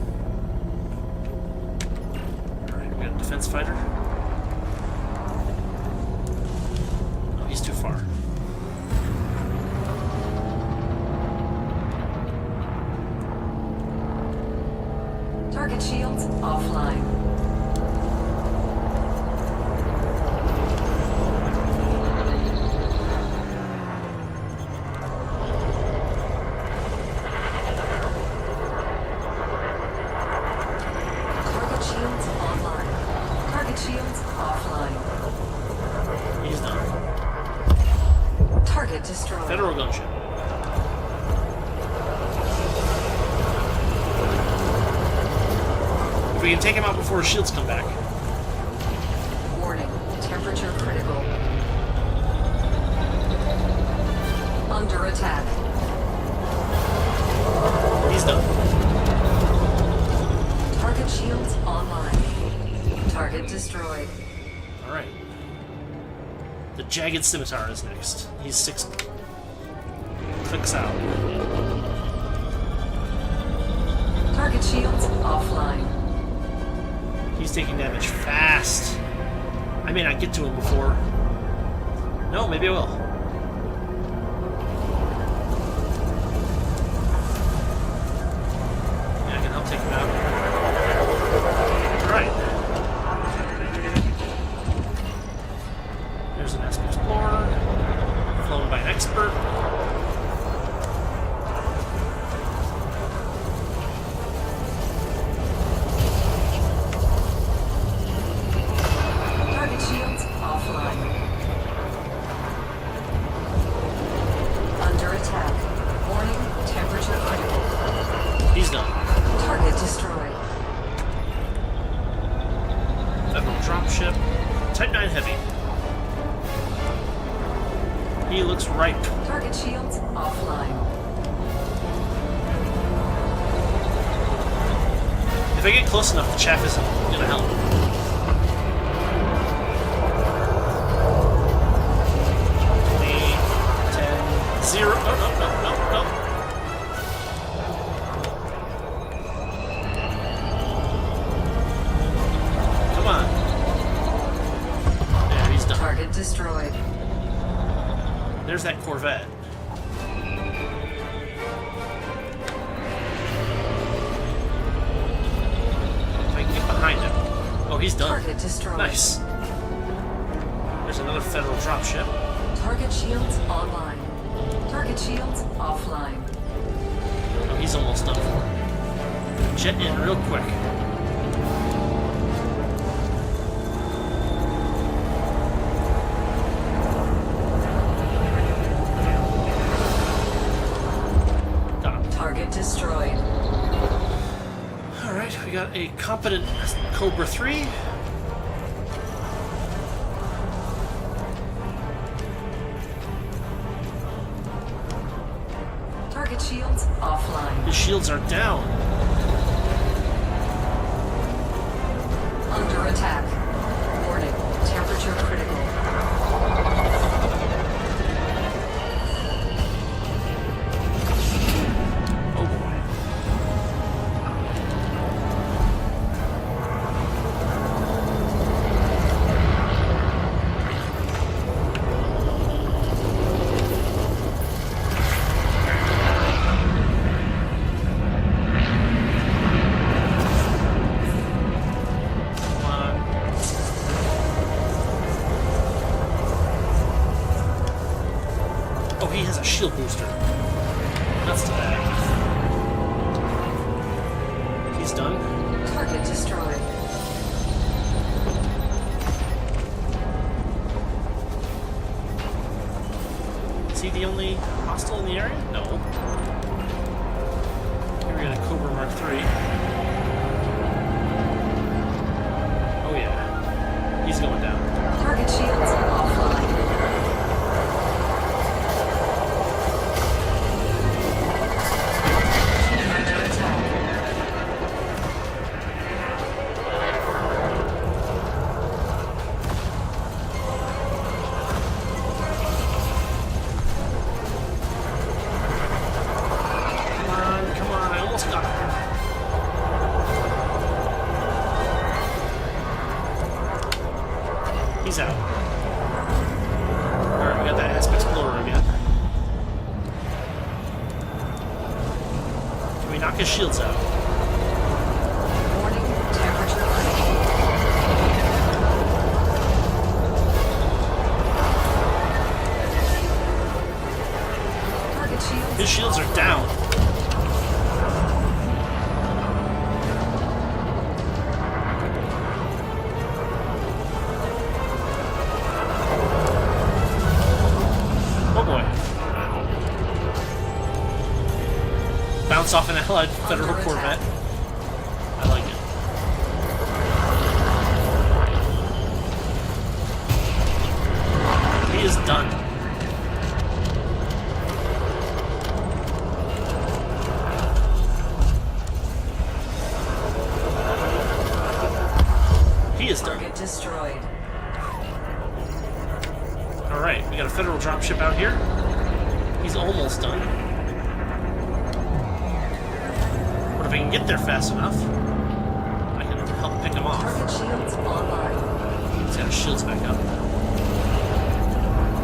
Alright, we got a defense fighter. Oh, he's too far. Target shields offline. Target shields online. Target shields offline. He's done. Target destroyed. Federal gunship. If we can take him out before his shields come back. Warning. Temperature critical. Under attack. He's done. Target shields online. Target destroyed. Alright. The Jagged Scimitar is next. He's 6 clicks out. Target shields offline. He's taking damage fast. I may not get to him before. No, maybe I will. Yeah, I can help take him out. Alright. There's an Asp Explorer. Flown by an expert. dropship. Type 9 Heavy. He looks ripe. Target shields offline. If I get close enough, the chaff isn't gonna help. 0. No, no, no, no, no. Come on. There, he's done. Target destroyed. There's that Corvette. If I can get behind him. Oh, he's done. Target destroyed. Nice. There's another federal dropship. Target shields online. Target shields offline. Oh, he's almost done for. Jet in real quick. Got him. Target destroyed. Alright, we got a competent Cobra 3. Target shields offline. His shields are down. Under attack. Warning. Temperature critical. Oh boy. Come on. Oh, he has a shield booster. That's too bad. He's done. Target destroyed. Is he the only hostile in the area? No. Here we got a Cobra Mark III. Oh yeah. He's going down. Target shields offline. Under attack. Come on, I almost got him. He's out. Alright, we got that Asp Explorer again. Can we knock his shields out? Warning. Temperature critical. Target shields. His shields are down. Oh boy. Bounce off an allied federal Under Corvette. attack. I like it. He is done. He is done. Target destroyed. Alright, we got a federal dropship out here. He's almost done. But if I can get there fast enough, I can help pick him off. Target shields online. He's got his shields back up.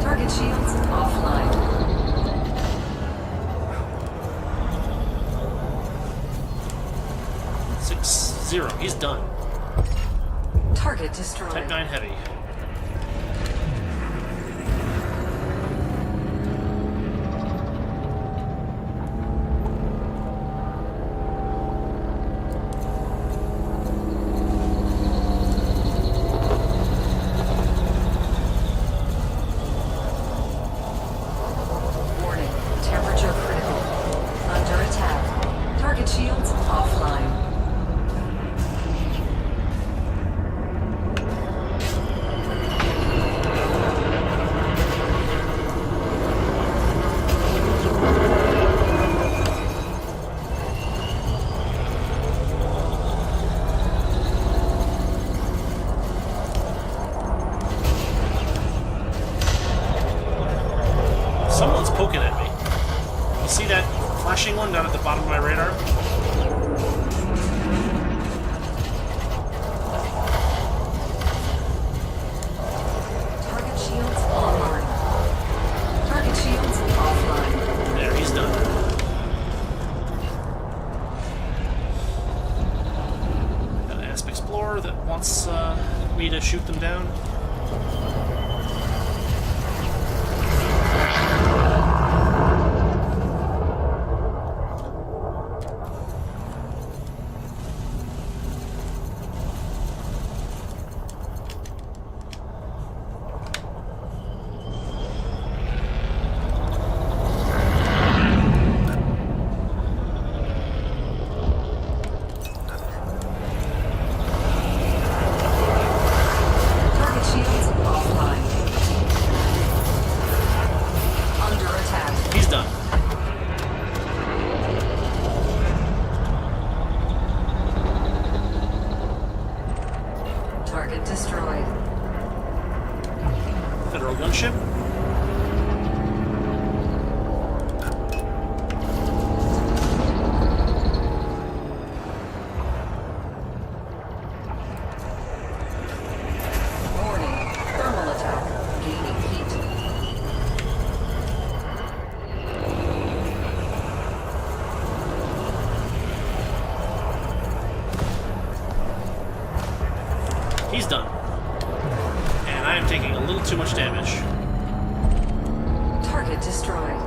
Target shields offline. 6-0. He's done. Target destroyed. Type 9 Heavy. Warning. Temperature critical. Under attack. Target shields offline. poking at me. You see that flashing one down at the bottom of my radar? Target shields online. Target shields offline. There, he's done. Got an Asp Explorer that wants me to shoot them down. Target shields offline. Under attack. He's done. Target destroyed. Federal gunship. Warning. Thermal attack. Gaining heat. He's done. And I am taking a little too much damage. Target destroyed.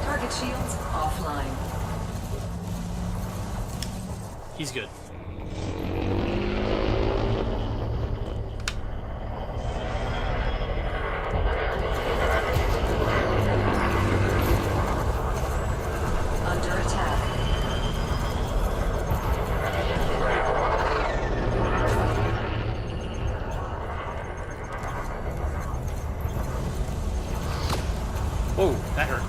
Target shields offline. He's good. Under attack. Whoa, that hurt.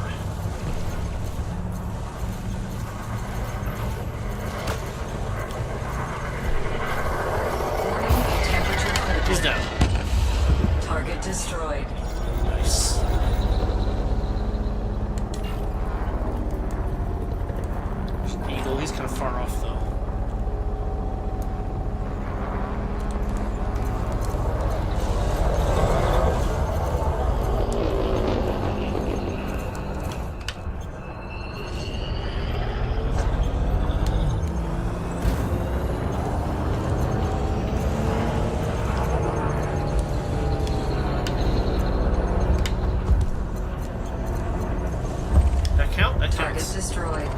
Warning. Temperature critical. He's down. Target destroyed. Nice. Eagle, he's kind of far off though. That count? That Target counts. destroyed.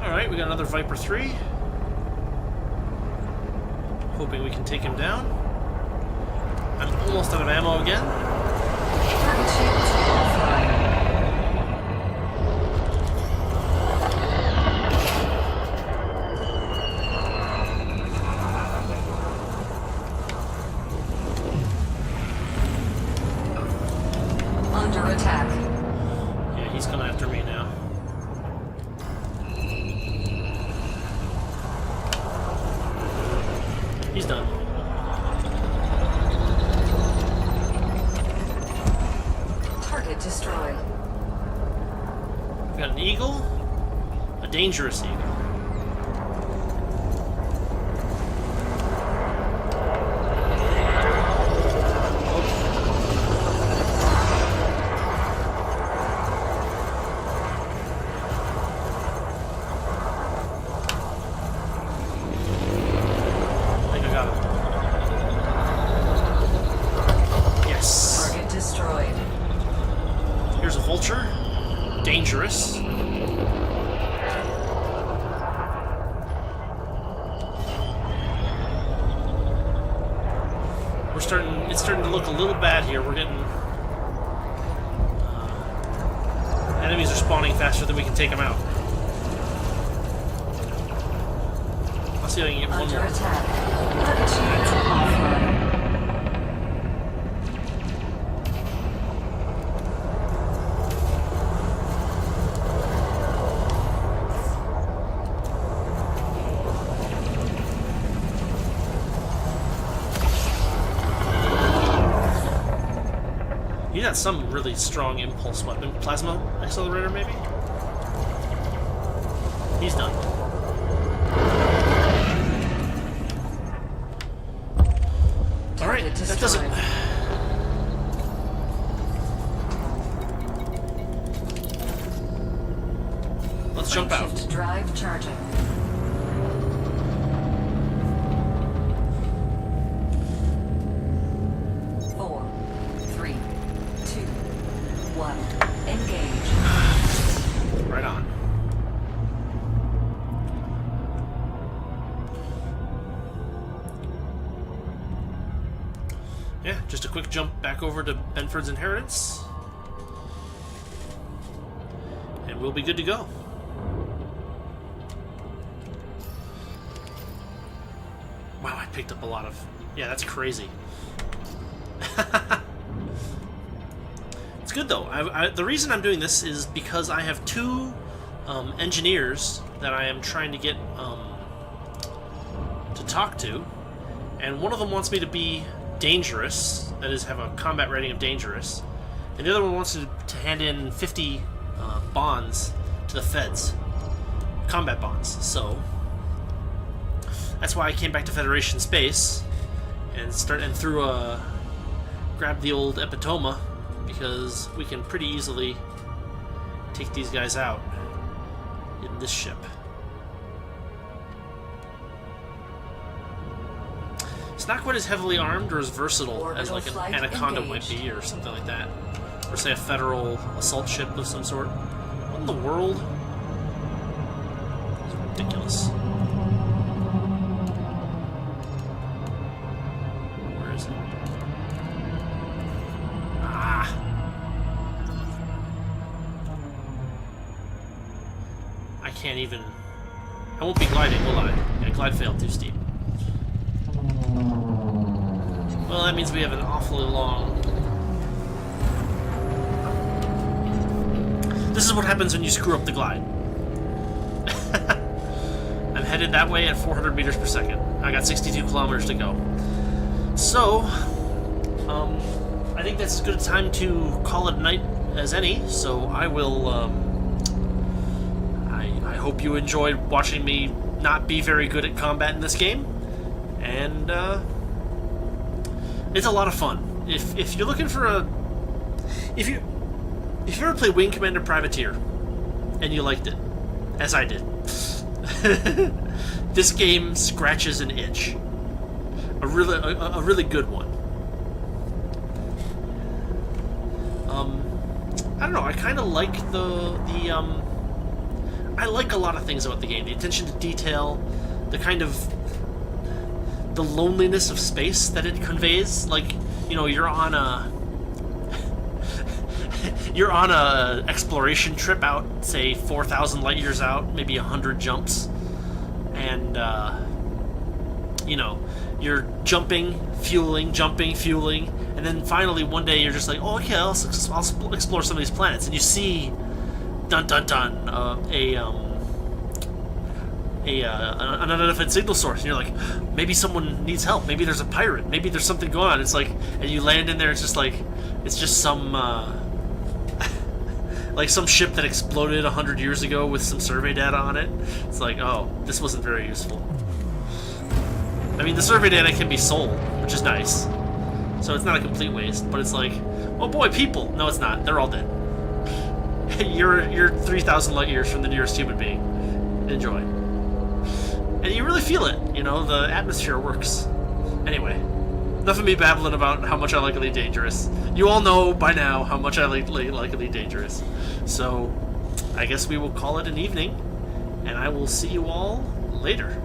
Alright, we got another Viper 3. Hoping we can take him down. I'm almost out of ammo again. Target shields offline. Under attack. Yeah, he's coming after me now. He's done. Target destroyed. We got an eagle, a dangerous eagle. I think I got him. Yes. Target destroyed. Here's a vulture. Dangerous. It's starting to look a little bad here. We're getting enemies are spawning faster than we can take them out. See if I can get one Under more. attack. Target shields offline. You got some really strong impulse weapon. Plasma accelerator, maybe? He's done. Alright, Target that doesn't... destroyed. Let's jump out. Shift drive charging. Four, three, two, one. Engage. Right on. Yeah, just a quick jump back over to Benford's Inheritance. And we'll be good to go. Wow, I picked up a lot of... Yeah, that's crazy. It's good, though. The reason I'm doing this is because I have two engineers that I am trying to get to talk to. And one of them wants me to be dangerous, that is, have a combat rating of dangerous. And the other one wants to hand in 50 bonds to the feds. Combat bonds. So... that's why I came back to Federation Space and grabbed the old Epitoma, because we can pretty easily take these guys out in this ship. It's not quite as heavily armed or as versatile as like an Anaconda might be, or something like that, or say a Federal assault ship of some sort. What in the world? It's ridiculous. Can't even... I won't be gliding, will I? Yeah, glide failed, too steep. Well, that means we have an awfully long... This is what happens when you screw up the glide. I'm headed that way at 400 meters per second. I got 62 kilometers to go. So, I think that's as good a time to call it a night as any, so I will, I hope you enjoyed watching me not be very good at combat in this game, and it's a lot of fun. If you're looking for a... If you ever play Wing Commander Privateer, and you liked it, as I did, this game scratches an itch. A really good one. I don't know, I kind of like I like a lot of things about the game. The attention to detail, the kind of... the loneliness of space that it conveys. Like, you know, you're on a... you're on a exploration trip out, say, 4,000 light years out, maybe 100 jumps. And, you know, you're jumping, fueling, and then finally one day you're just like, oh, okay, I'll explore some of these planets. And you see... dun dun dun, an unidentified signal source, and you're like, maybe someone needs help, maybe there's a pirate, maybe there's something going on. It's like, and you land in there, it's just like, it's just some, like some ship that exploded 100 years ago with some survey data on it. It's like, oh, this wasn't very useful. I mean, the survey data can be sold, which is nice, so it's not a complete waste, but it's like, oh boy, people! No, it's not, they're all dead. You're 3,000 light years from the nearest human being. Enjoy. And you really feel it, you know, the atmosphere works. Anyway, enough of me babbling about how much I like Elite Dangerous. You all know by now how much I like Elite Dangerous. So, I guess we will call it an evening, and I will see you all later.